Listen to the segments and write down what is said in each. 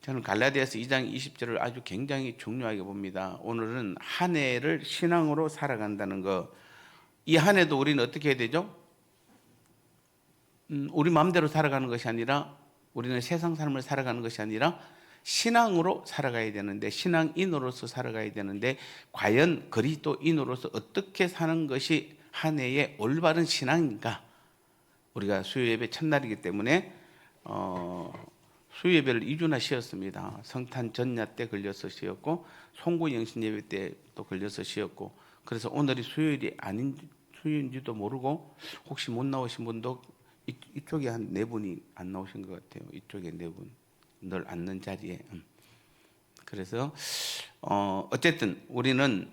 저는 갈라디아서 2장 20절을 아주 굉장히 중요하게 봅니다. 오늘은 한 해를 신앙으로 살아간다는 거. 이 한 해도 우리는 어떻게 해야 되죠? 우리 마음대로 살아가는 것이 아니라, 우리는 세상 삶을 살아가는 것이 아니라 신앙으로 살아가야 되는데, 신앙인으로서 살아가야 되는데, 과연 그리스도인으로서 어떻게 사는 것이 한 해의 올바른 신앙인가? 우리가 수요예배 첫날이기 때문에 수요예배를 2주나 쉬었습니다. 성탄 전야 때 걸려서 쉬었고, 송구 영신 예배 때 또 걸려서 쉬었고, 그래서 오늘이 수요일이 아닌 수요일인지도 모르고, 혹시 못 나오신 분도 이쪽에 한 4분이 안 나오신 것 같아요. 이쪽에 4분 늘 앉는 자리에. 그래서 어쨌든 우리는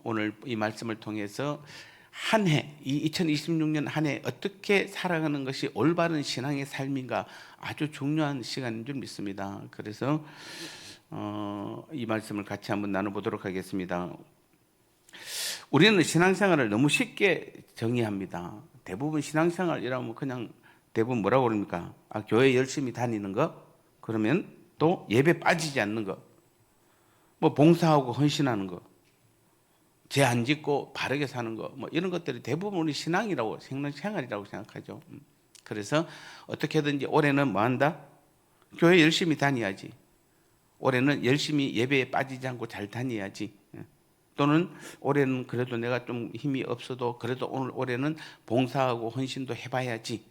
오늘 이 말씀을 통해서 한 해, 이 2026년 한 해 어떻게 살아가는 것이 올바른 신앙의 삶인가 아주 중요한 시간인 줄 믿습니다. 그래서 이 말씀을 같이 한번 나눠보도록 하겠습니다. 우리는 신앙생활을 너무 쉽게 정의합니다. 대부분 신앙생활이라면 그냥 대부분 뭐라고 그럽니까? 교회 열심히 다니는 거, 그러면 또 예배 빠지지 않는 거, 뭐 봉사하고 헌신하는 거, 죄 안 짓고 바르게 사는 거, 뭐 이런 것들이 대부분 우리 신앙이라고, 생활이라고 생각하죠. 그래서 어떻게든지 올해는 뭐 한다? 교회 열심히 다녀야지. 올해는 열심히 예배에 빠지지 않고 잘 다녀야지. 또는 올해는 그래도 내가 좀 힘이 없어도 그래도 올해는 봉사하고 헌신도 해봐야지.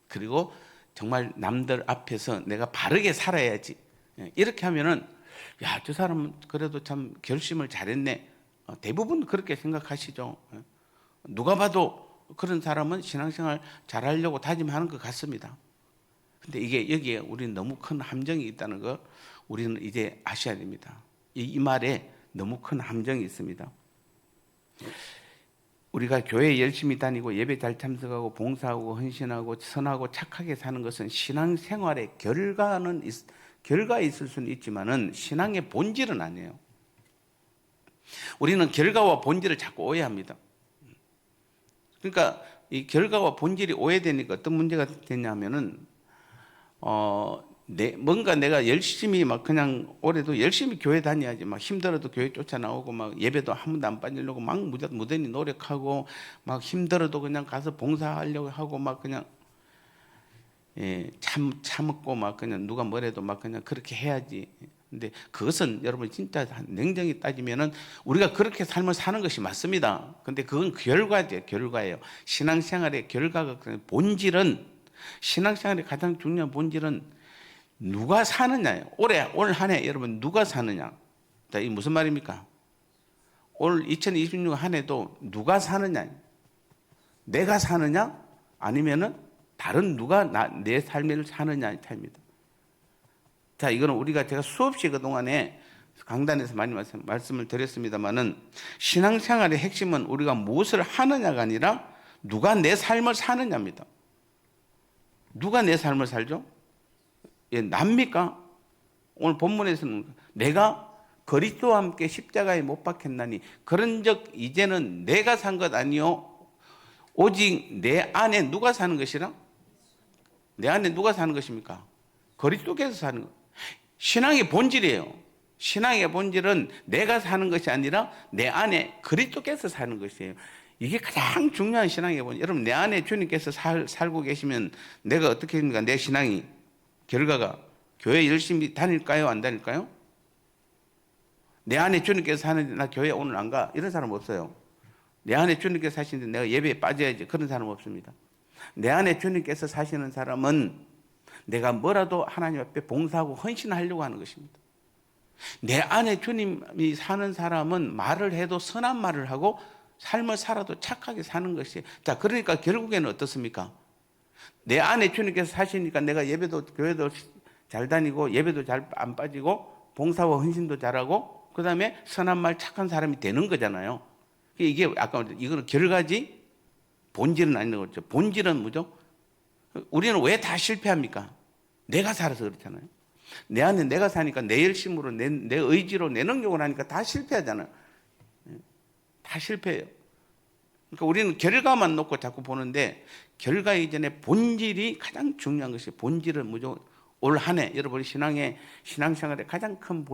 그리고 정말 남들 앞에서 내가 바르게 살아야지. 이렇게 하면은, 야, 저 사람은 그래도 참 결심을 잘했네. 대부분 그렇게 생각하시죠. 누가 봐도 그런 사람은 신앙생활 잘하려고 다짐하는 것 같습니다. 근데 이게 여기에 우리는 너무 큰 함정이 있다는 거 우리는 이제 아셔야 됩니다. 이 말에 너무 큰 함정이 있습니다. 우리가 교회 열심히 다니고 예배 잘 참석하고 봉사하고 헌신하고 선하고 착하게 사는 것은 신앙생활의 결과에 있을 수는 있지만은 신앙의 본질은 아니에요. 우리는 결과와 본질을 자꾸 오해합니다. 그러니까 이 결과와 본질이 오해되니까 어떤 문제가 되냐면은 뭔가 내가 열심히 막 그냥 올해도 열심히 교회 다녀야지, 막 힘들어도 교회 쫓아나오고, 막 예배도 한 번도 안 빠지려고 막 무단히 노력하고, 막 힘들어도 그냥 가서 봉사하려고 하고, 막 그냥 참고, 막 그냥 누가 뭐래도 막 그냥 그렇게 해야지. 근데 그것은 여러분 진짜 냉정히 따지면은 우리가 그렇게 삶을 사는 것이 맞습니다. 근데 그건 결과예요. 신앙생활의 결과가, 본질은, 신앙생활의 가장 중요한 본질은 누가 사느냐예요. 올 한 해 여러분 누가 사느냐. 자, 이 무슨 말입니까? 올 2026 한 해도 누가 사느냐. 내가 사느냐? 아니면은 다른 누가 내 삶을 사느냐의 차이입니다. 자, 이거는 제가 수없이 그동안에 강단에서 많이 말씀을 드렸습니다만은, 신앙생활의 핵심은 우리가 무엇을 하느냐가 아니라 누가 내 삶을 사느냐입니다. 누가 내 삶을 살죠? 납니까? 오늘 본문에서는 내가 그리스도와 함께 십자가에 못 박혔나니 그런즉 이제는 내가 산 것 아니요 오직 내 안에 누가 사는 것이라? 내 안에 누가 사는 것입니까? 그리스도께서 사는 것. 신앙의 본질이에요. 신앙의 본질은 내가 사는 것이 아니라 내 안에 그리스도께서 사는 것이에요. 이게 가장 중요한 신앙의 본질. 여러분, 내 안에 주님께서 살고 계시면 내가 어떻게 됩니까? 내 신앙이, 결과가 교회 열심히 다닐까요? 안 다닐까요? 내 안에 주님께서 사는데 나 교회 오늘 안 가. 이런 사람 없어요. 내 안에 주님께서 사시는데 내가 예배에 빠져야지. 그런 사람 없습니다. 내 안에 주님께서 사시는 사람은 내가 뭐라도 하나님 앞에 봉사하고 헌신하려고 하는 것입니다. 내 안에 주님이 사는 사람은 말을 해도 선한 말을 하고 삶을 살아도 착하게 사는 것이에요. 자, 그러니까 결국에는 어떻습니까? 내 안에 주님께서 사시니까 내가 예배도 교회도 잘 다니고 예배도 잘 안 빠지고 봉사와 헌신도 잘하고 그다음에 선한 말 착한 사람이 되는 거잖아요. 이게 아까 이거는 결과지 본질은 아닌 거죠. 본질은 뭐죠? 우리는 왜 다 실패합니까? 내가 살아서 그렇잖아요. 내 안에 내가 사니까 내 열심으로 내 의지로 내 능력으로 하니까 다 실패하잖아요. 다 실패해요. 그러니까 우리는 결과만 놓고 자꾸 보는데 결과 이전에 본질이 가장 중요한 것이, 본질은 뭐죠? 올 한 해 여러분 신앙생활의 가장 큰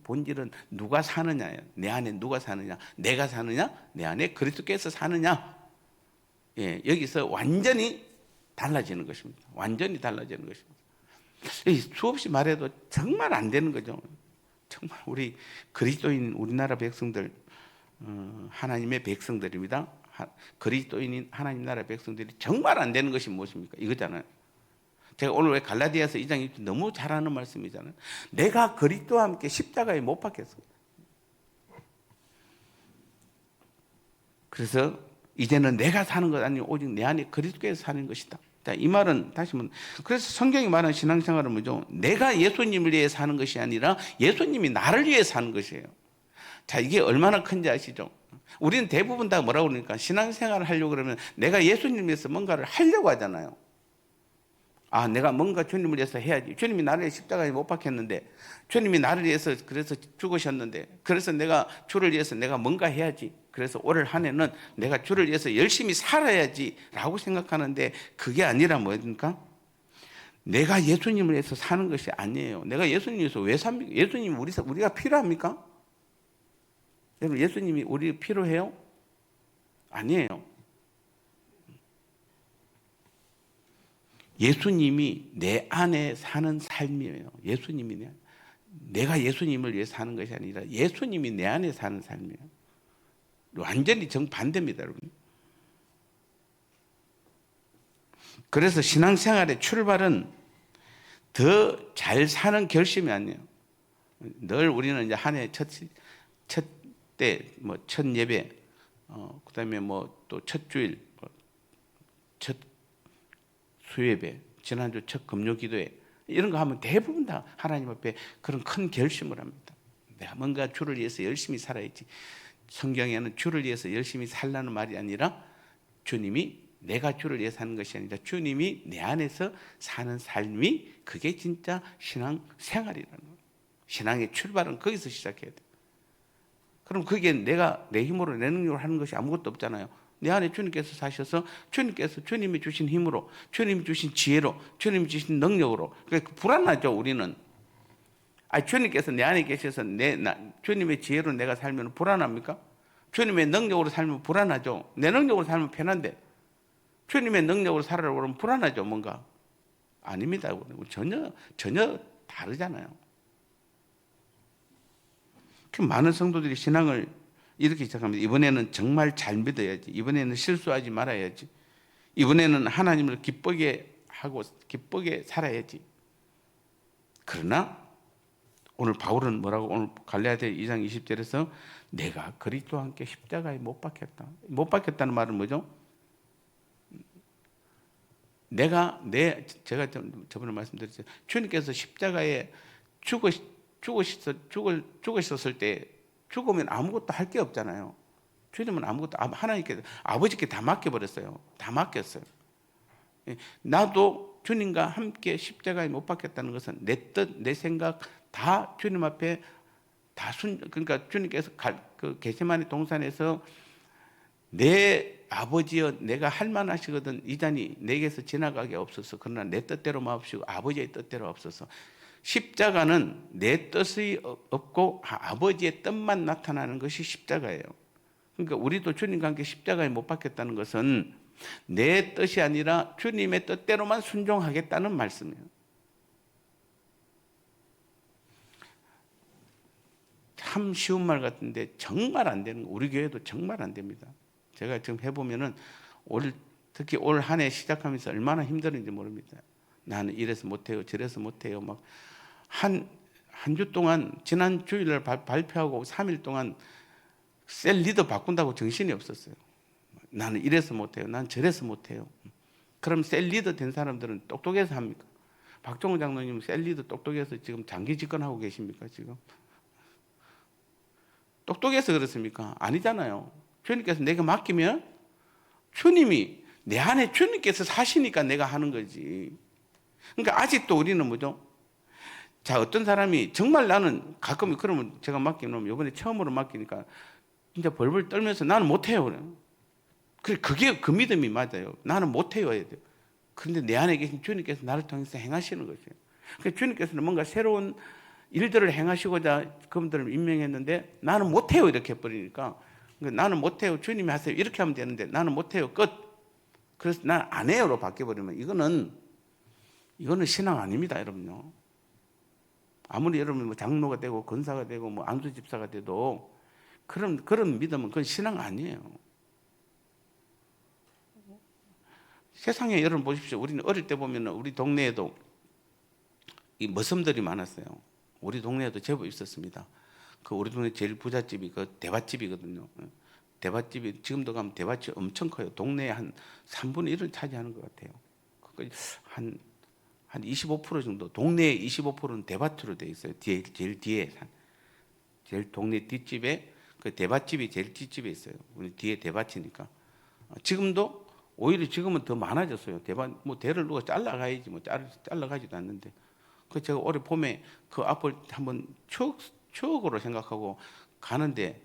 본질은 누가 사느냐예요. 내 안에 누가 사느냐, 내가 사느냐, 내 안에 그리스도께서 사느냐. 예, 여기서 완전히 달라지는 것입니다. 완전히 달라지는 것입니다. 수없이 말해도 정말 안 되는 거죠. 정말 우리 그리스도인 우리나라 백성들, 하나님의 백성들입니다. 그리스도인인 하나님 나라 백성들이 정말 안 되는 것이 무엇입니까? 이거잖아요. 제가 오늘 왜 갈라디아서 2장 1절 너무 잘하는 말씀이잖아요. 내가 그리스도와 함께 십자가에 못 박혔어. 그래서 이제는 내가 사는 것 아니고 오직 내 안에 그리스도께서 사는 것이다. 자, 이 말은 다시 한번, 그래서 성경이 말하는 신앙생활은 뭐죠? 내가 예수님을 위해 사는 것이 아니라 예수님이 나를 위해 사는 것이에요. 자, 이게 얼마나 큰지 아시죠? 우리는 대부분 다 뭐라고 그러니까 신앙생활을 하려고 그러면 내가 예수님을 위해서 뭔가를 하려고 하잖아요. 아, 내가 뭔가 주님을 위해서 해야지. 주님이 나를 위해 십자가에 못 박혔는데, 주님이 나를 위해서 그래서 죽으셨는데, 그래서 내가 주를 위해서 내가 뭔가 해야지. 그래서 올 한 해는 내가 주를 위해서 열심히 살아야지 라고 생각하는데, 그게 아니라 뭐입니까? 내가 예수님을 위해서 사는 것이 아니에요. 내가 예수님을 위해서 왜 삽니까? 예수님이 우리가 필요합니까? 여러분, 예수님이 우리 필요해요? 아니에요. 예수님이 내 안에 사는 삶이에요. 예수님이 내가 예수님을 위해 사는 것이 아니라 예수님이 내 안에 사는 삶이에요. 완전히 정반대입니다, 여러분. 그래서 신앙생활의 출발은 더 잘 사는 결심이 아니에요. 늘 우리는 이제 한 해 첫 때, 첫 예배, 그 다음에 또 첫 주일, 첫 수예배, 지난주 첫 금요기도회 이런 거 하면 대부분 다 하나님 앞에 그런 큰 결심을 합니다. 내가 뭔가 주를 위해서 열심히 살아야지. 성경에는 주를 위해서 열심히 살라는 말이 아니라 주님이 내가 주를 위해 사는 것이 아니라 주님이 내 안에서 사는 삶이 그게 진짜 신앙 생활이라는 거예요. 신앙의 출발은 거기서 시작해야 돼요. 그럼 그게 내가 내 힘으로 내 능력으로 하는 것이 아무것도 없잖아요. 내 안에 주님께서 사셔서 주님께서 주님이 주신 힘으로, 주님이 주신 지혜로, 주님이 주신 능력으로. 그러니까 불안하죠, 우리는. 주님께서 내 안에 계셔서 주님의 지혜로 내가 살면 불안합니까? 주님의 능력으로 살면 불안하죠. 내 능력으로 살면 편한데 주님의 능력으로 살아라고 그러면 불안하죠, 뭔가. 아닙니다. 전혀 다르잖아요. 많은 성도들이 신앙을 이렇게 시작합니다. 이번에는 정말 잘 믿어야지. 이번에는 실수하지 말아야지. 이번에는 하나님을 기쁘게 하고 기쁘게 살아야지. 그러나 오늘 바울은 뭐라고, 오늘 갈라디아 2장 20절에서 내가 그리스도와 함께 십자가에 못 박혔다. 못 박혔다는 말은 뭐죠? 제가 저번에 말씀드렸죠. 주님께서 십자가에 죽으셨을 때 죽으면 아무것도 할 게 없잖아요. 주님은 아무것도, 하나님께, 아버지께 다 맡겨버렸어요. 다 맡겼어요. 나도 주님과 함께 십자가에 못 박혔다는 것은 내 뜻, 내 생각 다 주님 앞에 그러니까 주님께서 그 겟세마네 동산에서 내 아버지여 내가 할 만하시거든 이 잔이 내게서 지나가게 없어서 그러나 내 뜻대로 마옵시고 아버지의 뜻대로 없어서. 십자가는 내 뜻이 없고 아버지의 뜻만 나타나는 것이 십자가예요. 그러니까 우리도 주님과 함께 십자가에 못 박혔다는 것은 내 뜻이 아니라 주님의 뜻대로만 순종하겠다는 말씀이에요. 참 쉬운 말 같은데 정말 안 되는 거. 우리 교회도 정말 안 됩니다. 제가 지금 해보면은 특히 올 한 해 시작하면서 얼마나 힘들었는지 모릅니다. 나는 이래서 못해요, 저래서 못해요. 막 한 주 동안 지난 주일날 발표하고 3일 동안 셀 리더 바꾼다고 정신이 없었어요. 나는 이래서 못해요, 난 저래서 못해요. 그럼 셀 리더 된 사람들은 똑똑해서 합니까? 박종훈 장로님 셀 리더 똑똑해서 지금 장기 집권하고 계십니까? 지금 똑똑해서 그렇습니까? 아니잖아요. 주님께서 내가 맡기면 주님이 내 안에 주님께서 사시니까 내가 하는 거지. 그러니까 아직도 우리는 뭐죠? 자, 어떤 사람이 정말 나는 가끔 그러면 제가 맡기면 이번에 처음으로 맡기니까 진짜 벌벌 떨면서 나는 못해요. 그래. 그게 그 믿음이 맞아요. 나는 못해요. 해야 돼요. 그런데 내 안에 계신 주님께서 나를 통해서 행하시는 거죠. 그러니까 주님께서는 뭔가 새로운 일들을 행하시고자 그분들을 임명했는데 나는 못해요 이렇게 해버리니까, 그러니까 나는 못해요 주님이 하세요 이렇게 하면 되는데 나는 못해요 끝. 그래서 난 안 해요로 바뀌어버리면 이거는 신앙 아닙니다 여러분요. 아무리 여러분 뭐 장로가 되고 권사가 되고 뭐 안수 집사가 돼도 그런 믿음은 그건 신앙 아니에요. 세상에 여러분 보십시오. 우리는 어릴 때 보면 우리 동네에도 이 머슴들이 많았어요. 우리 동네에도 제법 있었습니다. 그 우리 동네 제일 부잣집이 그 대밭집이거든요. 대밭집이 지금도 가면 대밭이 엄청 커요. 동네의 한 3분의 1을 차지하는 것 같아요. 한 25% 정도, 동네의 25%는 대밭으로 돼 있어요. 제일 뒤에 제일 동네 뒷집에 그 대밭집이 제일 뒷집에 있어요. 우리 뒤에 대밭이니까. 지금도 오히려 지금은 더 많아졌어요. 대밭 뭐 대를 누가 잘라가야지 뭐 잘라가지도 않는데. 그 제가 올해 봄에 그 앞을 한번 추억으로 생각하고 가는데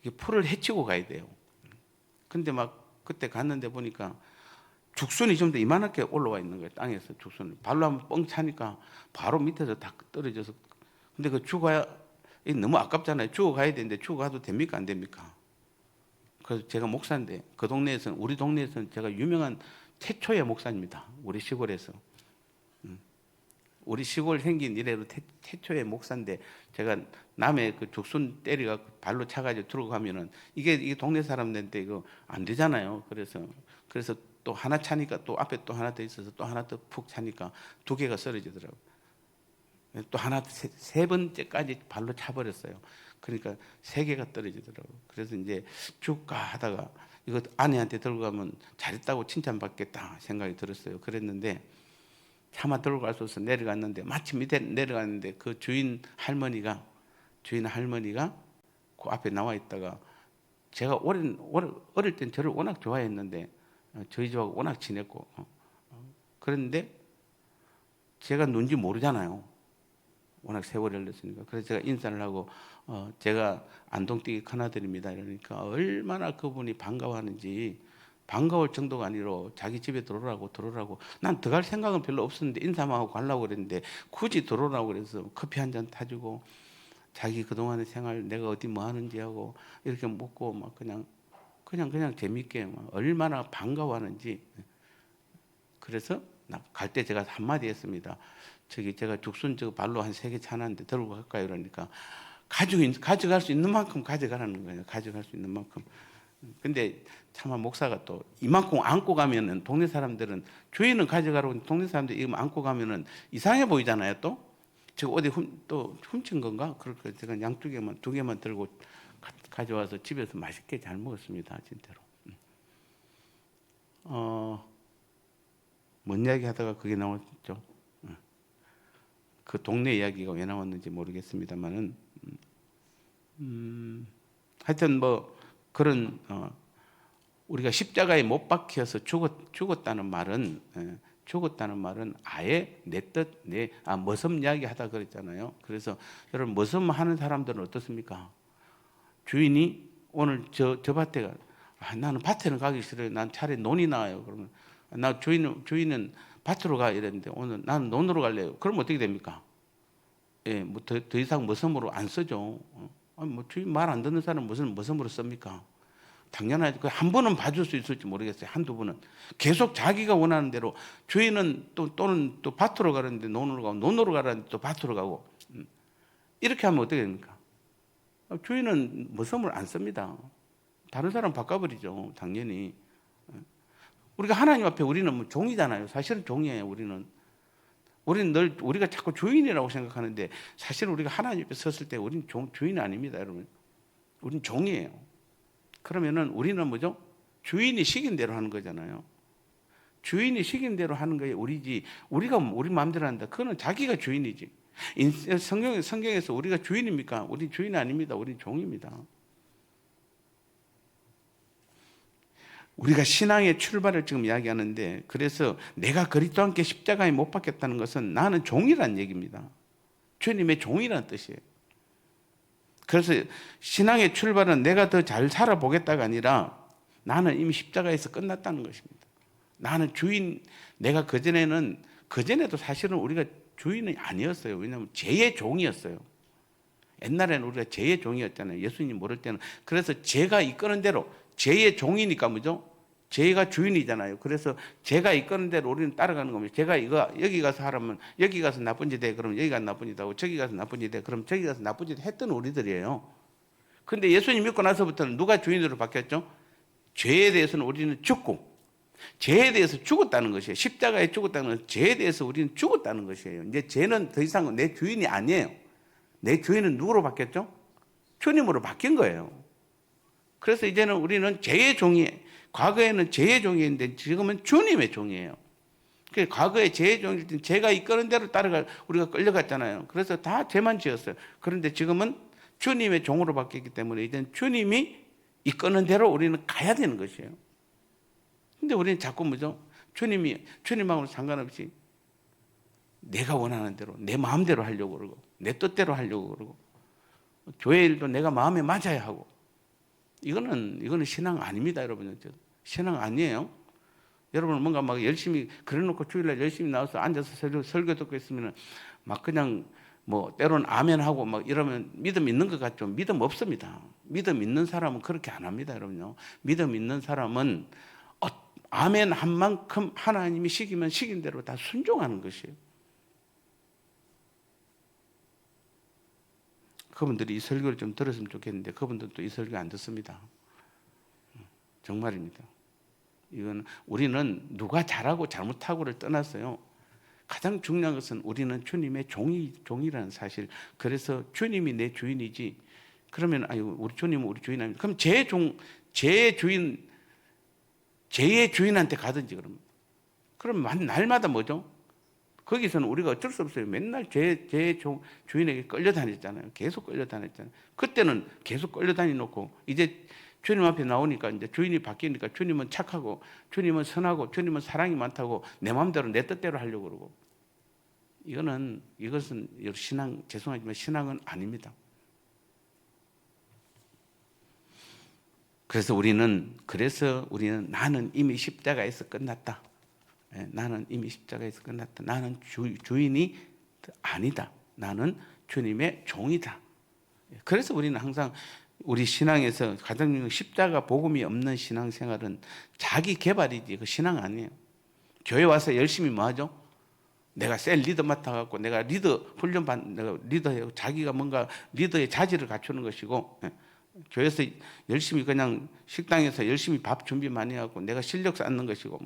이게 풀을 헤치고 가야 돼요. 근데 막 그때 갔는데 보니까 죽순이 좀 더 이만하게 올라와 있는 거예요. 땅에서 죽순을 발로 한번 뻥 차니까 바로 밑에서 다 떨어져서. 근데 그 죽어야 너무 아깝잖아요. 죽어가야 되는데 죽어가도 됩니까 안 됩니까? 그래서 제가 목사인데 그 동네에서는, 우리 동네에서는 제가 유명한 태초의 목사입니다. 우리 시골에서. 우리 시골 생긴 이래로 태초의 목사인데, 제가 남의 그 죽순 때리가 발로 차가지고 들어가면은 이게 동네 사람들한테 이거 안 되잖아요. 그래서 또 하나 차니까 또 앞에 또 하나 더 있어서 또 하나 더 푹 차니까 두 개가 쓰러지더라고요. 또 하나 세 번째까지 발로 차버렸어요. 그러니까 세 개가 떨어지더라고요. 그래서 이제 죽가 하다가 이거 아내한테 들고 가면 잘했다고 칭찬받겠다 생각이 들었어요. 그랬는데 차마 들고 갈 수 없어서 내려갔는데, 마침 밑에 내려갔는데 그 주인 할머니가 그 앞에 나와 있다가, 제가 어릴 땐 저를 워낙 좋아했는데 저희 집하고 워낙 친했고 그런데 제가 누군지 모르잖아요. 워낙 세월이 흘렀으니까. 그래서 제가 인사를 하고 제가 안동댁의 큰아들입니다 이러니까 얼마나 그분이 반가워하는지, 반가울 정도가 아니라 자기 집에 들어오라고. 난 들어갈 생각은 별로 없었는데 인사만 하고 가려고 그랬는데 굳이 들어오라고 그래서 커피 한 잔 타주고, 자기 그동안의 생활 내가 어디 뭐 하는지 하고 이렇게 묻고 막 그냥 재밌게 막 얼마나 반가워하는지. 그래서 갈 때 제가 한마디 했습니다. 제가 죽순 발로 한 3개 차놨는데 들고 갈까요? 그러니까 가져갈 수 있는 만큼 가져가라는 거예요. 가져갈 수 있는 만큼. 근데 차마 목사가 또 이만큼 안고 가면은 동네 사람들은, 주인은 가져가라고 동네 사람들 이거 안고 가면은 이상해 보이잖아요. 또 제가 어디 또 훔친 건가? 그렇게 제가 두 개만 들고 가져와서 집에서 맛있게 잘 먹었습니다. 진짜로. 뭔 이야기 하다가 그게 나왔죠. 그 동네 이야기가 왜 나왔는지 모르겠습니다만은 하여튼 뭐 그런 우리가 십자가에 못 박혀서 죽었다는 말은 아예 머슴 이야기 하다 그랬잖아요. 그래서 여러분, 머슴 하는 사람들은 어떻습니까? 주인이 오늘 저 밭에 나는 밭에는 가기 싫어요. 난 차라리 논이 나아요. 그러면 주인은 밭으로 가 이랬는데 오늘 나는 논으로 갈래요. 그럼 어떻게 됩니까? 예, 뭐 더 이상 머슴으로 안 쓰죠. 뭐 주인 말 안 듣는 사람 무슨 머슴으로 씁니까? 당연하죠. 한 번은 봐줄 수 있을지 모르겠어요. 한두 번은. 계속 자기가 원하는 대로, 주인은 또는 밭으로 가는데 논으로 가고, 논으로 가라는데 또 밭으로 가고, 이렇게 하면 어떻게 됩니까? 주인은 머슴을 안 씁니다. 다른 사람 바꿔버리죠. 당연히. 우리가 하나님 앞에 우리는 뭐 종이잖아요. 사실은 종이에요. 우리는 늘 우리가 자꾸 주인이라고 생각하는데, 사실 우리가 하나님 앞에 섰을 때 우리는 주인이 아닙니다, 여러분. 우리는 종이에요. 그러면은 우리는 뭐죠? 주인이 시킨 대로 하는 거잖아요. 주인이 시킨 대로 하는 거에 우리지, 우리가 우리 마음대로 한다. 그거는 자기가 주인이지. 성경에서 우리가 주인입니까? 우리 주인이 아닙니다. 우리 종입니다. 우리가 신앙의 출발을 지금 이야기하는데, 그래서 내가 그리스도와 함께 십자가에 못 박혔다는 것은 나는 종이란 얘기입니다. 주님의 종이란 뜻이에요. 그래서 신앙의 출발은 내가 더 잘 살아보겠다가 아니라 나는 이미 십자가에서 끝났다는 것입니다. 나는 주인, 내가 그전에도 사실은 우리가 주인이 아니었어요. 왜냐하면 죄의 종이었어요. 옛날에는 우리가 죄의 종이었잖아요. 예수님 모를 때는. 그래서 죄가 이끄는 대로, 죄의 종이니까 뭐죠? 죄가 주인이잖아요. 그래서 죄가 이끄는 대로 우리는 따라가는 겁니다. 제가 이거 여기 가서 하라면 여기 가서 나쁜 짓 해. 그러면 여기 가서 나쁜 짓 하고, 저기 가서 나쁜 짓 해. 그럼 저기 가서 나쁜 짓 했던 우리들이에요. 근데 예수님 믿고 나서부터는 누가 주인으로 바뀌었죠? 죄에 대해서는 우리는 죽고, 죄에 대해서 죽었다는 것이에요. 십자가에 죽었다는 것은 죄에 대해서 우리는 죽었다는 것이에요. 이제 죄는 더 이상 내 주인이 아니에요. 내 주인은 누구로 바뀌었죠? 주님으로 바뀐 거예요. 그래서 이제는 우리는 죄의 종이, 과거에는 죄의 종이었는데 지금은 주님의 종이에요. 과거에 죄의 종일 때 죄가 이끄는 대로 따라가 우리가 끌려갔잖아요. 그래서 다 죄만 지었어요. 그런데 지금은 주님의 종으로 바뀌었기 때문에 이제는 주님이 이끄는 대로 우리는 가야 되는 것이에요. 근데 우리는 자꾸 뭐죠? 주님하고는 상관없이 내가 원하는 대로, 내 마음대로 하려고 그러고, 내 뜻대로 하려고 그러고, 교회 일도 내가 마음에 맞아야 하고, 이거는 신앙 아닙니다, 여러분. 신앙 아니에요. 여러분 뭔가 막 열심히 그래놓고 주일날 열심히 나와서 앉아서 설교 듣고 있으면 막 그냥 뭐 때로는 아멘하고 막 이러면 믿음 있는 것 같죠? 믿음 없습니다. 믿음 있는 사람은 그렇게 안 합니다, 여러분요. 믿음 있는 사람은 아멘 한 만큼 하나님이 시키면 시킨 대로 다 순종하는 것이에요. 그분들이 이 설교를 좀 들었으면 좋겠는데 그분들도 이 설교 안 듣습니다. 정말입니다. 이건 우리는 누가 잘하고 잘못하고를 떠났어요. 가장 중요한 것은 우리는 주님의 종이라는 사실. 그래서 주님이 내 주인이지. 그러면 우리 주님은 우리 주인 아닙니까? 그럼 죄의 주인한테 가든지 그럼 날마다 뭐죠? 거기서는 우리가 어쩔 수 없어요. 맨날 죄의 주인에게 끌려다녔잖아요. 계속 끌려다녔잖아요. 그때는 계속 끌려다니놓고 이제 주님 앞에 나오니까 이제 주인이 바뀌니까 주님은 착하고 주님은 선하고 주님은 사랑이 많다고 내 마음대로 내 뜻대로 하려고 그러고, 이것은 죄송하지만 신앙은 아닙니다. 그래서 우리는 나는 이미 십자가에서 끝났다. 나는 이미 십자가에서 끝났다. 나는 주인이 아니다. 나는 주님의 종이다. 그래서 우리는 항상 우리 신앙에서 가장 중요한 십자가 복음이 없는 신앙생활은 자기 개발이지 그 신앙 아니에요. 교회 와서 열심히 뭐 하죠? 내가 셀 리더 맡아갖고 내가 리더 훈련 내가 리더해 자기가 뭔가 리더의 자질을 갖추는 것이고, 교회에서 열심히 그냥 식당에서 열심히 밥 준비 많이 하고 내가 실력 쌓는 것이고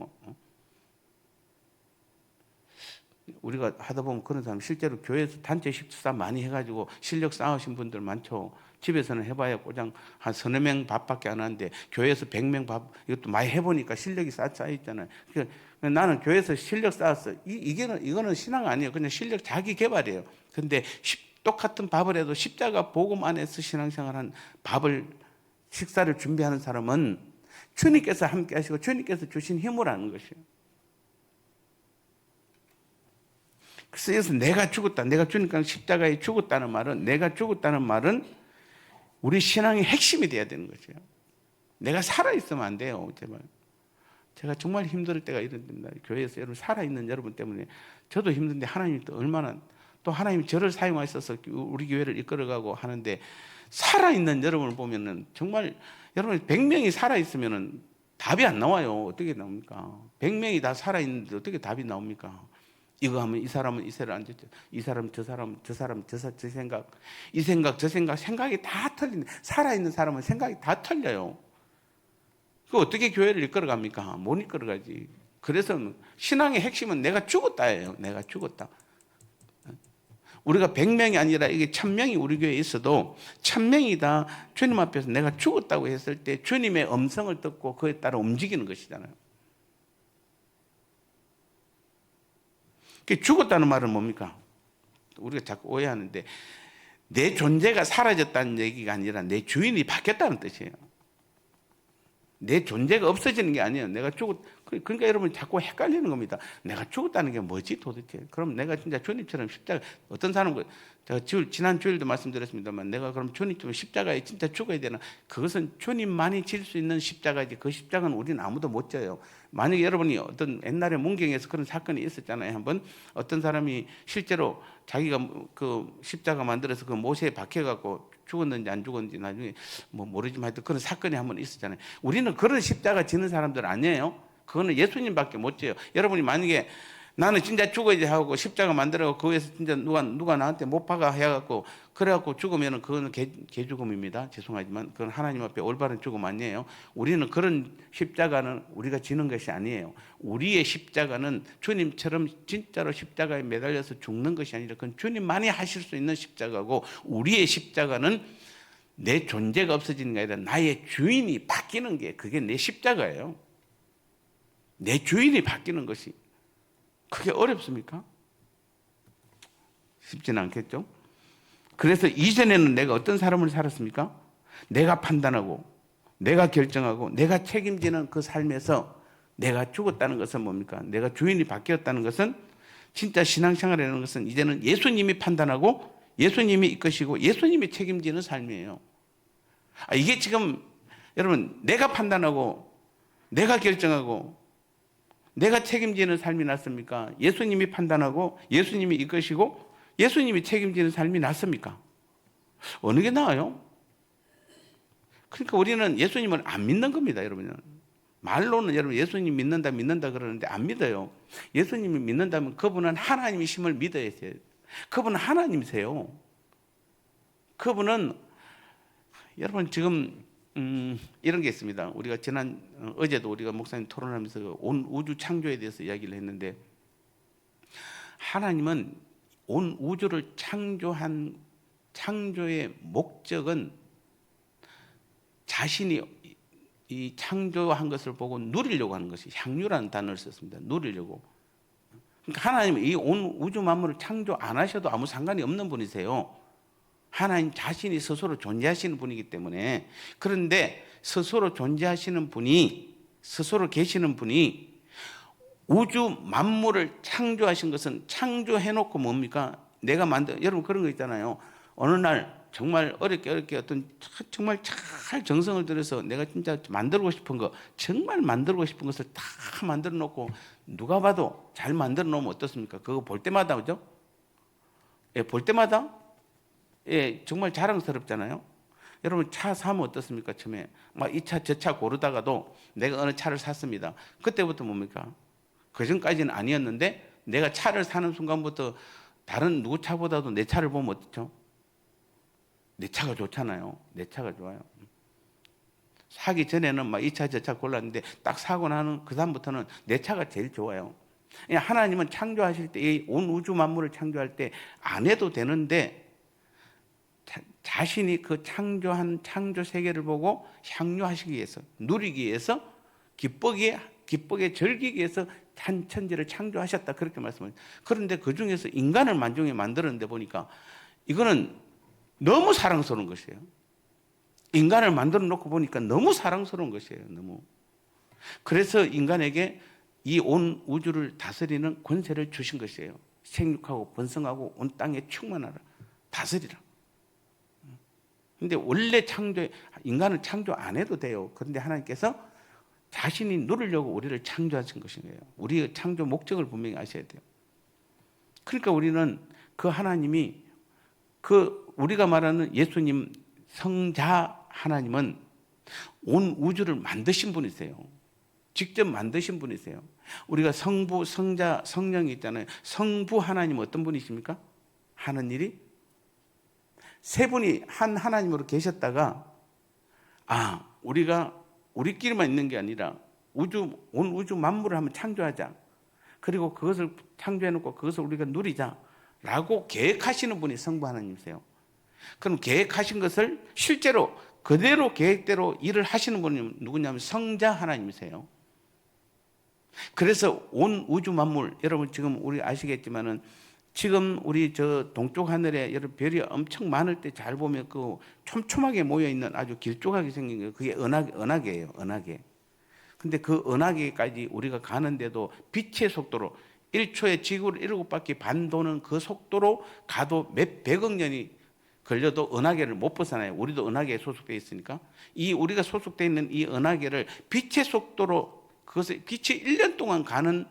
우리가 하다 보면 그런 사람 실제로 교회에서 단체 식사 많이 해가지고 실력 쌓으신 분들 많죠. 집에서는 해봐야 고장 한 서너 명 밥밖에 안 하는데 교회에서 100명 밥 이것도 많이 해보니까 실력이 쌓여 있잖아요. 그러니까 나는 교회에서 실력 쌓았어. 이거는 신앙 아니에요. 그냥 실력 자기 개발이에요. 근데 똑같은 밥을 해도 십자가 복음 안에서 신앙생활한 식사를 준비하는 사람은 주님께서 함께 하시고 주님께서 주신 힘을 아는 것이에요. 그래서 내가 죽었다. 내가 주니까 십자가에 죽었다는 말은, 내가 죽었다는 말은 우리 신앙의 핵심이 돼야 되는 거죠. 내가 살아있으면 안 돼요. 제가 정말 힘들 때가 이런답니다. 교회에서 여러분 살아있는 여러분 때문에 저도 힘든데 하나님이 또 얼마나 또 하나님이 저를 사용하셔서 우리 교회를 이끌어가고 하는데, 살아있는 여러분을 보면은 정말 여러분 100명이 살아있으면은 답이 안 나와요. 어떻게 나옵니까? 100명이 다 살아있는데 어떻게 답이 나옵니까? 이거 하면 이 사람은 이 세를 안 졌죠. 이 사람 저 사람 저 생각 이 생각 저 생각이 다 틀린데, 살아있는 사람은 생각이 다 틀려요. 그 어떻게 교회를 이끌어갑니까? 못 이끌어가지. 그래서 신앙의 핵심은 내가 죽었다예요. 내가 죽었다. 우리가 100명이 아니라 이게 1000명이 우리 교회에 있어도 1000명이 다 주님 앞에서 내가 죽었다고 했을 때 주님의 음성을 듣고 그에 따라 움직이는 것이잖아요. 죽었다는 말은 뭡니까? 우리가 자꾸 오해하는데, 내 존재가 사라졌다는 얘기가 아니라 내 주인이 바뀌었다는 뜻이에요. 내 존재가 없어지는 게 아니에요. 내가 그러니까 여러분 자꾸 헷갈리는 겁니다. 내가 죽었다는 게 뭐지 도대체? 그럼 내가 진짜 주님처럼 십자가, 어떤 사람은 제가 지난 주일도 말씀드렸습니다만, 내가 그럼 주님처럼 십자가에 진짜 죽어야 되나? 그것은 주님만이 질 수 있는 십자가이지, 그 십자가는 우리는 아무도 못 져요. 만약에 여러분이 어떤 옛날에 문경에서 그런 사건이 있었잖아요. 한번 어떤 사람이 실제로 자기가 그 십자가 만들어서 그 못에 박혀갖고 죽었는지 안 죽었는지 나중에 뭐 모르지만 하여튼 그런 사건이 한번 있었잖아요. 우리는 그런 십자가 지는 사람들 아니에요. 그거는 예수님밖에 못 져요. 여러분이 만약에 나는 진짜 죽어야지 하고 십자가 만들어서 거기에서 진짜 누가 나한테 못 박아 해갖고 그래갖고 죽으면은 그거는 개죽음입니다. 죄송하지만 그건 하나님 앞에 올바른 죽음 아니에요. 우리는 그런 십자가는 우리가 지는 것이 아니에요. 우리의 십자가는 주님처럼 진짜로 십자가에 매달려서 죽는 것이 아니라 그건 주님만이 하실 수 있는 십자가고, 우리의 십자가는 내 존재가 없어지는 게 아니라 나의 주인이 바뀌는 게, 그게 내 십자가예요. 내 주인이 바뀌는 것이 그게 어렵습니까? 쉽지는 않겠죠. 그래서 이전에는 내가 어떤 사람을 살았습니까? 내가 판단하고 내가 결정하고 내가 책임지는 그 삶에서 내가 죽었다는 것은 뭡니까? 내가 주인이 바뀌었다는 것은, 진짜 신앙생활이라는 것은 이제는 예수님이 판단하고 예수님이 이끄시고 예수님이 책임지는 삶이에요. 이게 지금 여러분, 내가 판단하고 내가 결정하고 내가 책임지는 삶이 낫습니까? 예수님이 판단하고 예수님이 이끄시고 예수님이 책임지는 삶이 낫습니까? 어느 게 나아요? 그러니까 우리는 예수님을 안 믿는 겁니다, 여러분. 말로는 여러분 예수님 믿는다 그러는데 안 믿어요. 예수님을 믿는다면 그분은 하나님이심을 믿어야 돼요. 그분은 하나님이세요. 그분은 여러분 지금 이런 게 있습니다. 우리가 어제도 우리가 목사님 토론하면서 온 우주 창조에 대해서 이야기를 했는데, 하나님은 온 우주를 창조한 창조의 목적은 자신이 이 창조한 것을 보고 누리려고 하는 것이, 향유라는 단어를 썼습니다. 누리려고. 그러니까 하나님은 이 온 우주 만물을 창조 안 하셔도 아무 상관이 없는 분이세요. 하나님 자신이 스스로 존재하시는 분이기 때문에. 그런데 스스로 존재하시는 분이, 스스로 계시는 분이 우주 만물을 창조하신 것은, 창조해놓고 뭡니까? 내가 여러분 그런 거 있잖아요. 어느 날 정말 어렵게 어떤 정말 잘 정성을 들여서 내가 진짜 만들고 싶은 거, 정말 만들고 싶은 것을 다 만들어 놓고 누가 봐도 잘 만들어 놓으면 어떻습니까? 그거 볼 때마다, 그죠? 볼 때마다 정말 자랑스럽잖아요. 여러분 차 사면 어떻습니까? 처음에 막 이 차 저 차 고르다가도 내가 어느 차를 샀습니다. 그때부터 뭡니까? 그 전까지는 아니었는데 내가 차를 사는 순간부터 다른 누구 차보다도 내 차를 보면 어떻죠? 내 차가 좋잖아요. 내 차가 좋아요. 사기 전에는 막 이 차 저 차 골랐는데 딱 사고 나는 그 다음부터는 내 차가 제일 좋아요. 하나님은 창조하실 때, 이 온 우주 만물을 창조할 때 안 해도 되는데 자신이 그 창조한 창조 세계를 보고 향유하시기 위해서, 누리기 위해서, 기쁘게 즐기기 위해서 천지를 창조하셨다, 그렇게 말씀합니다. 그런데 그 중에서 인간을 만중에 만들었는데 보니까 이거는 너무 사랑스러운 것이에요. 인간을 만들어 놓고 보니까 너무 사랑스러운 것이에요. 너무. 그래서 인간에게 이 온 우주를 다스리는 권세를 주신 것이에요. 생육하고 번성하고 온 땅에 충만하라, 다스리라. 근데 원래 인간은 창조 안 해도 돼요. 그런데 하나님께서 자신이 누리려고 우리를 창조하신 것이에요. 우리의 창조 목적을 분명히 아셔야 돼요. 그러니까 우리는 그 하나님이, 우리가 말하는 예수님 성자 하나님은 온 우주를 만드신 분이세요. 직접 만드신 분이세요. 우리가 성부, 성자, 성령이 있잖아요. 성부 하나님 어떤 분이십니까? 하는 일이 세 분이 한 하나님으로 계셨다가, 우리가 우리끼리만 있는 게 아니라 온 우주 만물을 한번 창조하자. 그리고 그것을 창조해놓고 그것을 우리가 누리자라고 계획하시는 분이 성부 하나님이세요. 그럼 계획하신 것을 실제로 그대로 계획대로 일을 하시는 분이 누구냐면 성자 하나님이세요. 그래서 온 우주 만물, 여러분 지금 우리 아시겠지만은 지금 우리 저 동쪽 하늘에 여러 별이 엄청 많을 때 잘 보면 그 촘촘하게 모여 있는 아주 길쭉하게 생긴 거, 그게 은하계예요. 은하계. 근데 그 은하계까지 우리가 가는데도 빛의 속도로 1초에 지구를 7바퀴 반 도는 그 속도로 가도 몇 백억 년이 걸려도 은하계를 못 벗어나요. 우리도 은하계에 소속되어 있으니까. 이 우리가 소속되어 있는 이 은하계를 빛의 속도로, 그것을 빛이 1년 동안 가는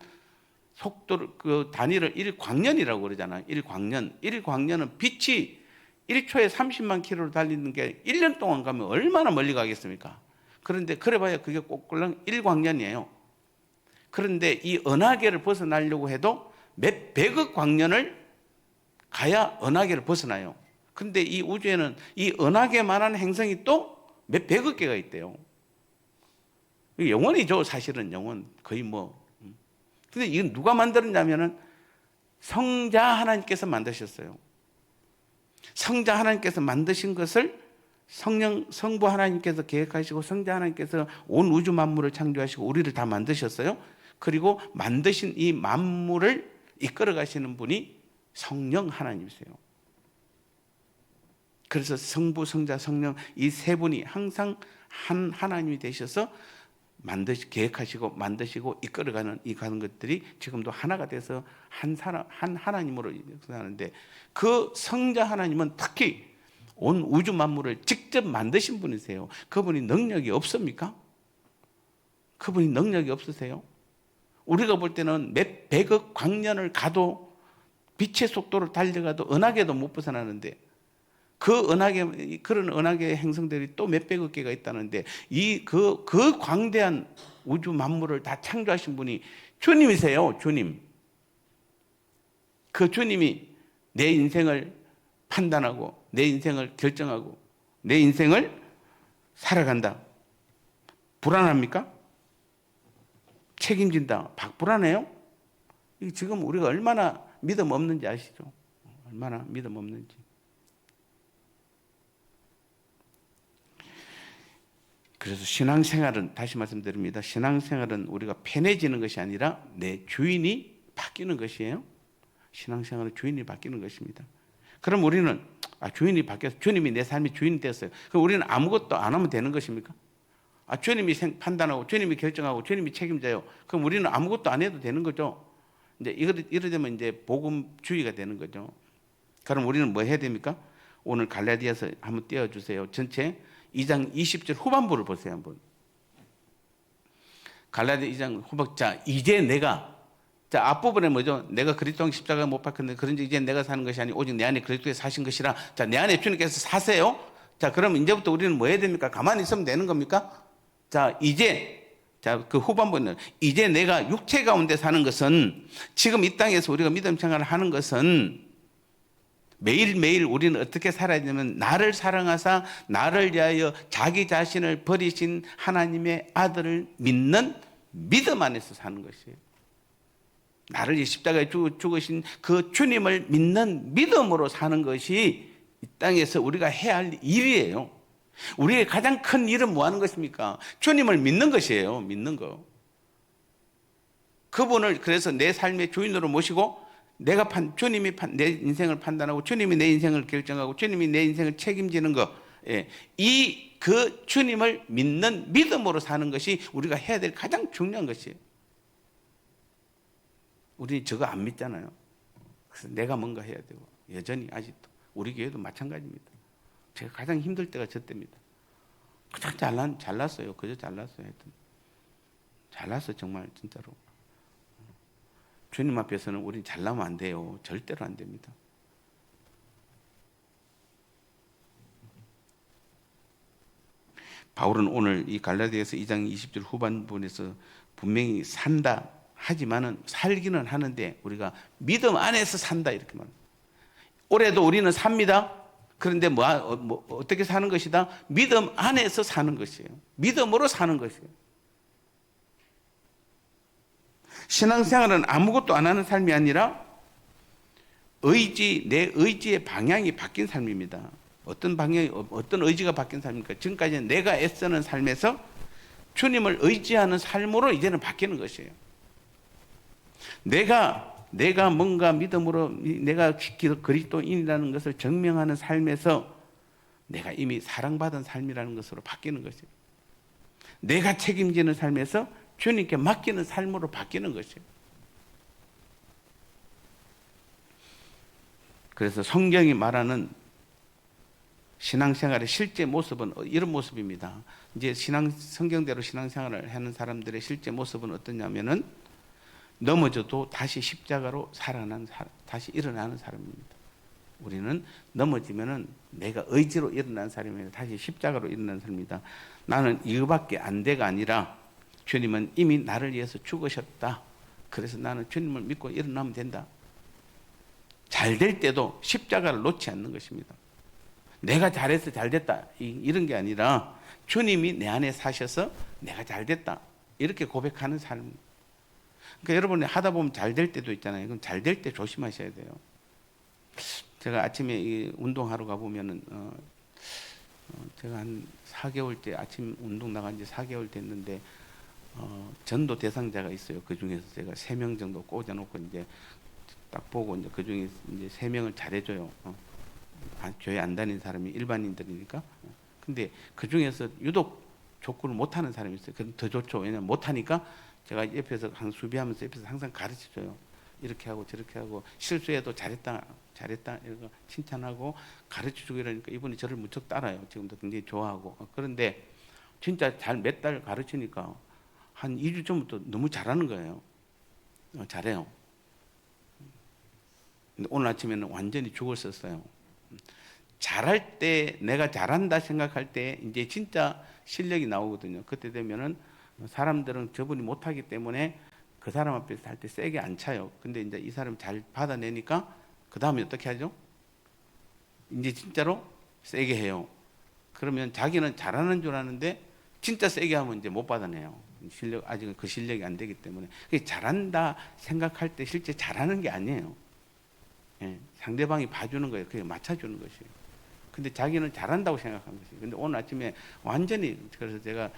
속도를, 그 단위를 1광년이라고 그러잖아요. 1광년. 1광년은 빛이 1초에 30만 킬로로 달리는 게 1년 동안 가면 얼마나 멀리 가겠습니까? 그런데 그래봐야 그게 꼭꼴랑 1광년이에요. 그런데 이 은하계를 벗어나려고 해도 몇 백억 광년을 가야 은하계를 벗어나요. 근데 이 우주에는 이 은하계만한 행성이 또 몇 백억 개가 있대요. 영원이죠, 사실은. 영원. 거의 뭐. 근데 이건 누가 만들었냐면은 성자 하나님께서 만드셨어요. 성자 하나님께서 만드신 것을 성부 하나님께서 계획하시고 성자 하나님께서 온 우주 만물을 창조하시고 우리를 다 만드셨어요. 그리고 만드신 이 만물을 이끌어 가시는 분이 성령 하나님이세요. 그래서 성부, 성자, 성령 이 세 분이 항상 한 하나님이 되셔서 계획하시고 만드시고 이끌어가는 이 가는 것들이 지금도 하나가 돼서 한 하나님으로 하는데, 그 성자 하나님은 특히 온 우주 만물을 직접 만드신 분이세요. 그분이 능력이 없습니까? 그분이 능력이 없으세요? 우리가 볼 때는 몇 백억 광년을 가도 빛의 속도로 달려가도 은하계도 못 벗어나는데, 그런 은하계 행성들이 또 몇백억 개가 있다는데, 그 광대한 우주 만물을 다 창조하신 분이 주님이세요, 주님. 그 주님이 내 인생을 판단하고, 내 인생을 결정하고, 내 인생을 살아간다. 불안합니까? 책임진다. 불안해요? 지금 우리가 얼마나 믿음 없는지 아시죠? 얼마나 믿음 없는지. 그래서 신앙생활은, 다시 말씀드립니다, 신앙생활은 우리가 편해지는 것이 아니라 내 주인이 바뀌는 것이에요. 신앙생활은 주인이 바뀌는 것입니다. 그럼 우리는 주인이 바뀌어서 주님이 내 삶의 주인이 됐어요. 그럼 우리는 아무것도 안 하면 되는 것입니까? 주님이 판단하고 주님이 결정하고 주님이 책임져요. 그럼 우리는 아무것도 안 해도 되는 거죠. 이제 이러되면 이제 복음주의가 되는 거죠. 그럼 우리는 뭐 해야 됩니까? 오늘 갈라디아서 한번 띄워주세요. 전체 2장 20절 후반부를 보세요, 한번. 갈라디아 2장 후반. 자, 이제 내가, 자, 앞부분에 뭐죠? 내가 그리스도 십자가에 못 박혔는데 그런지 이제 내가 사는 것이 아니 오직 내 안에 그리스도에 사신 것이라. 자, 내 안에 주님께서 사세요. 자, 그럼 이제부터 우리는 뭐 해야 됩니까? 가만히 있으면 되는 겁니까? 자, 그 후반부는 이제 내가 육체 가운데 사는 것은, 지금 이 땅에서 우리가 믿음 생활을 하는 것은 매일매일 우리는 어떻게 살아야 되냐면, 나를 사랑하사 나를 위하여 자기 자신을 버리신 하나님의 아들을 믿는 믿음 안에서 사는 것이에요. 나를 이 십자가에 죽으신 그 주님을 믿는 믿음으로 사는 것이 이 땅에서 우리가 해야 할 일이에요. 우리의 가장 큰 일은 뭐 하는 것입니까? 주님을 믿는 것이에요. 믿는 거. 그분을 그래서 내 삶의 주인으로 모시고, 주님이 내 인생을 판단하고 주님이 내 인생을 결정하고 주님이 내 인생을 책임지는 것, 그 주님을 믿는 믿음으로 사는 것이 우리가 해야 될 가장 중요한 것이에요. 우리 저거 안 믿잖아요. 그래서 내가 뭔가 해야 되고, 여전히 아직도 우리 교회도 마찬가지입니다. 제가 가장 힘들 때가 저 때입니다. 그냥 잘났어요. 그저 잘났어요. 하여튼 잘났어, 정말 진짜로. 주님 앞에서는 우리는 잘나면 안 돼요. 절대로 안 됩니다. 바울은 오늘 이 갈라디아서 2장 20절 후반부에서 분명히 산다 하지만은, 살기는 하는데 우리가 믿음 안에서 산다 이렇게 말합니다. 올해도 우리는 삽니다. 그런데 어떻게 사는 것이다? 믿음 안에서 사는 것이에요. 믿음으로 사는 것이에요. 신앙생활은 아무것도 안 하는 삶이 아니라 내 의지의 방향이 바뀐 삶입니다. 어떤 의지가 바뀐 삶입니까? 지금까지는 내가 애쓰는 삶에서 주님을 의지하는 삶으로 이제는 바뀌는 것이에요. 내가 뭔가 믿음으로 내가 그리스도인이라는 것을 증명하는 삶에서 내가 이미 사랑받은 삶이라는 것으로 바뀌는 것이에요. 내가 책임지는 삶에서 주님께 맡기는 삶으로 바뀌는 것이에요. 그래서 성경이 말하는 신앙생활의 실제 모습은 이런 모습입니다. 이제 성경대로 신앙생활을 하는 사람들의 실제 모습은 어떠냐면은 넘어져도 다시 십자가로 다시 일어나는 사람입니다. 우리는 넘어지면은 내가 의지로 일어나는 사람입니다. 다시 십자가로 일어나는 사람입니다. 나는 이거밖에 안 돼가 아니라 주님은 이미 나를 위해서 죽으셨다. 그래서 나는 주님을 믿고 일어나면 된다. 잘 될 때도 십자가를 놓지 않는 것입니다. 내가 잘해서 잘 됐다 이런 게 아니라 주님이 내 안에 사셔서 내가 잘 됐다 이렇게 고백하는 삶. 그러니까 여러분이 하다 보면 잘 될 때도 있잖아요. 그럼 잘 될 때 조심하셔야 돼요. 제가 아침에 운동하러 가보면은 제가 한 4개월 때 아침 운동 나간 지 4개월 됐는데 전도 대상자가 있어요. 그 중에서 제가 3명 정도 꽂아놓고 이제 딱 보고 이제 그 중에 이제 3명을 잘해줘요. 교회 안 다니는 사람이 일반인들이니까. 근데 그 중에서 유독 족구를 못하는 사람이 있어요. 그럼 더 좋죠. 왜냐면 못하니까 제가 옆에서 항상 수비하면서 옆에서 항상 가르쳐줘요. 이렇게 하고 저렇게 하고 실수해도 잘했다 이렇게 칭찬하고 가르쳐주고 이러니까 이분이 저를 무척 따라요. 지금도 굉장히 좋아하고. 그런데 진짜 몇 달 가르치니까 한 2주 전부터 너무 잘하는 거예요. 잘해요. 근데 오늘 아침에는 완전히 죽을 썼어요. 잘할 때 내가 잘한다 생각할 때 이제 진짜 실력이 나오거든요. 그때 되면은 사람들은 저분이 못하기 때문에 그 사람 앞에서 할 때 세게 안 차요. 근데 이제 이 사람이 잘 받아내니까 그 다음에 어떻게 하죠? 이제 진짜로 세게 해요. 그러면 자기는 잘하는 줄 아는데 진짜 세게 하면 이제 못 받아내요. 아직은 그 실력이 안 되기 때문에. 잘한다 생각할 때 실제 잘하는 게 아니에요. 예, 상대방이 봐주는 거예요. 그게 맞춰주는 것이에요. 근데 자기는 잘한다고 생각한 것이에요. 근데 오늘 아침에 완전히, 그래서 제가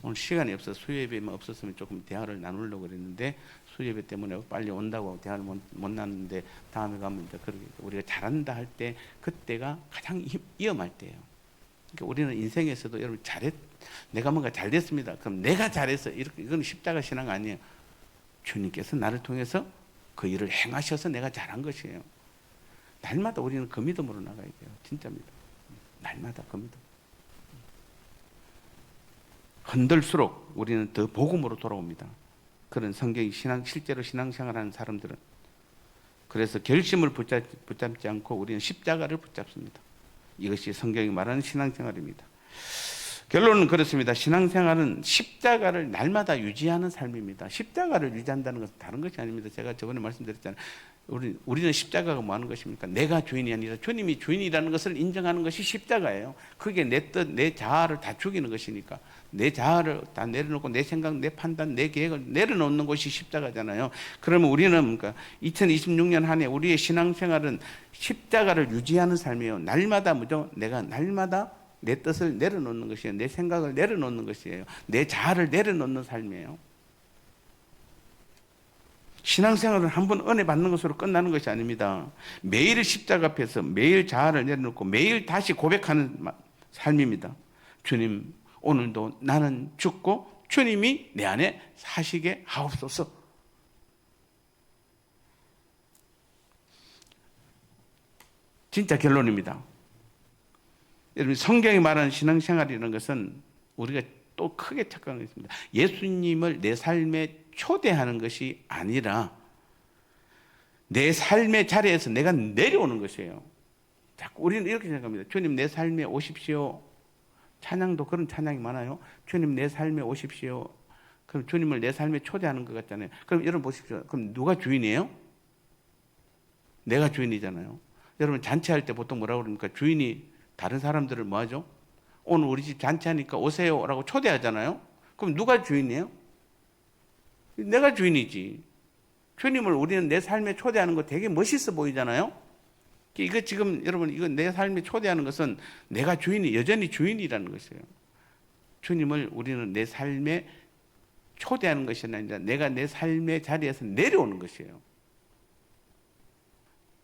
오늘 시간이 없어서 수요예배만 없었으면 조금 대화를 나누려고 그랬는데 수요예배 때문에 빨리 온다고 대화를 못 나눴는데 다음에 가면 이제 그렇게 우리가 잘한다 할 때 그때가 가장 위험할 때예요. 그러니까 우리는 인생에서도 여러분 내가 뭔가 잘 됐습니다. 그럼 내가 잘해서 이건 십자가 신앙 아니에요. 주님께서 나를 통해서 그 일을 행하셔서 내가 잘한 것이에요. 날마다 우리는 그 믿음으로 나가야 돼요. 진짜입니다. 날마다 그 믿음. 흔들수록 우리는 더 복음으로 돌아옵니다. 그런 성경이 실제로 신앙생활하는 사람들은. 그래서 결심을 붙잡지 않고 우리는 십자가를 붙잡습니다. 이것이 성경이 말하는 신앙생활입니다. 결론은 그렇습니다. 신앙생활은 십자가를 날마다 유지하는 삶입니다. 십자가를 유지한다는 것은 다른 것이 아닙니다. 제가 저번에 말씀드렸잖아요. 우리는 십자가가 뭐 하는 것입니까? 내가 주인이 아니라 주님이 주인이라는 것을 인정하는 것이 십자가예요. 그게 내 뜻, 내 자아를 다 죽이는 것이니까. 내 자아를 다 내려놓고 내 생각, 내 판단, 내 계획을 내려놓는 것이 십자가잖아요. 그러면 우리는 그러니까 2026년 한 해 우리의 신앙생활은 십자가를 유지하는 삶이에요. 날마다 내가 날마다 내 뜻을 내려놓는 것이에요. 내 생각을 내려놓는 것이에요. 내 자아를 내려놓는 삶이에요. 신앙생활은 한 번 은혜 받는 것으로 끝나는 것이 아닙니다. 매일 십자가 앞에서 매일 자아를 내려놓고 매일 다시 고백하는 삶입니다. 주님, 오늘도 나는 죽고 주님이 내 안에 사시게 하옵소서. 진짜 결론입니다. 여러분, 성경이 말하는 신앙생활이라는 것은 우리가 또 크게 착각하고 있습니다. 예수님을 내 삶에 초대하는 것이 아니라 내 삶의 자리에서 내가 내려오는 것이에요. 자꾸 우리는 이렇게 생각합니다. 주님 내 삶에 오십시오. 찬양도 그런 찬양이 많아요. 주님 내 삶에 오십시오. 그럼 주님을 내 삶에 초대하는 것 같잖아요. 그럼 여러분 보십시오. 그럼 누가 주인이에요? 내가 주인이잖아요. 여러분 잔치할 때 보통 뭐라고 그럽니까? 주인이 다른 사람들을 뭐 하죠? 오늘 우리 집 잔치하니까 오세요 라고 초대하잖아요. 그럼 누가 주인이에요? 내가 주인이지. 주님을 우리는 내 삶에 초대하는 거 되게 멋있어 보이잖아요. 이거 지금 여러분 이거 내 삶에 초대하는 것은 내가 여전히 주인이라는 것이에요. 주님을 우리는 내 삶에 초대하는 것이 아니라 내가 내 삶의 자리에서 내려오는 것이에요.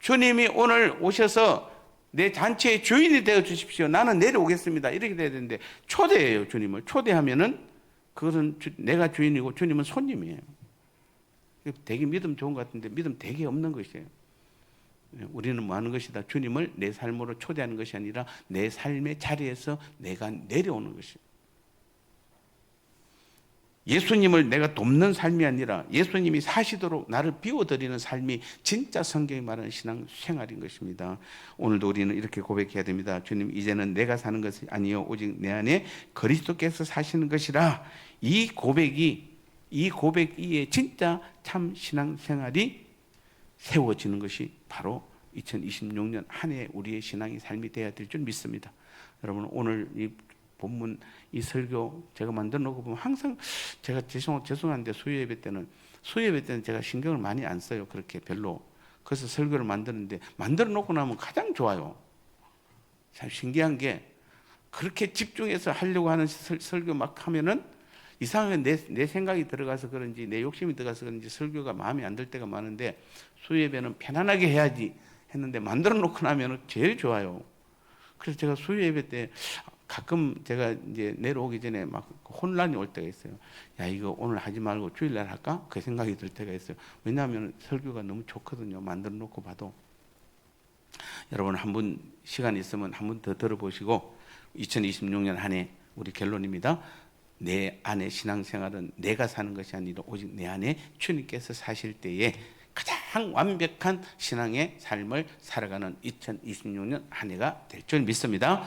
주님이 오늘 오셔서 내 잔치의 주인이 되어 주십시오. 나는 내려오겠습니다. 이렇게 돼야 되는데 초대해요. 주님을 초대하면은 그것은 내가 주인이고 주님은 손님이에요. 되게 믿음 좋은 것 같은데 믿음 되게 없는 것이에요. 우리는 뭐 하는 것이다. 주님을 내 삶으로 초대하는 것이 아니라 내 삶의 자리에서 내가 내려오는 것이에요. 예수님을 내가 돕는 삶이 아니라 예수님이 사시도록 나를 비워드리는 삶이 진짜 성경이 말하는 신앙 생활인 것입니다. 오늘도 우리는 이렇게 고백해야 됩니다. 주님, 이제는 내가 사는 것이 아니요 오직 내 안에 그리스도께서 사시는 것이라. 이 고백 위에 진짜 참 신앙 생활이 세워지는 것이 바로 2026년 한 해 우리의 신앙의 삶이 되어야 될 줄 믿습니다. 여러분, 오늘 이 본문 이 설교 제가 만들어 놓고 보면 항상 제가 죄송한데 수요예배 때는 제가 신경을 많이 안 써요. 그렇게 별로. 그래서 설교를 만드는데 만들어 놓고 나면 가장 좋아요. 참 신기한 게 그렇게 집중해서 하려고 하는 설교 막 하면은 이상하게 내 생각이 들어가서 그런지 내 욕심이 들어가서 그런지 설교가 마음에 안 들 때가 많은데 수요예배는 편안하게 해야지 했는데 만들어 놓고 나면 제일 좋아요. 그래서 제가 수요예배 때 가끔 제가 이제 내려오기 전에 막 혼란이 올 때가 있어요. 야, 이거 오늘 하지 말고 주일날 할까? 그 생각이 들 때가 있어요. 왜냐하면 설교가 너무 좋거든요. 만들어 놓고 봐도. 여러분, 한 번 시간 있으면 한 번 더 들어보시고 2026년 한 해 우리 결론입니다. 내 안에 신앙생활은 내가 사는 것이 아니라 오직 내 안에 주님께서 사실 때에 가장 완벽한 신앙의 삶을 살아가는 2026년 한 해가 될 줄 믿습니다.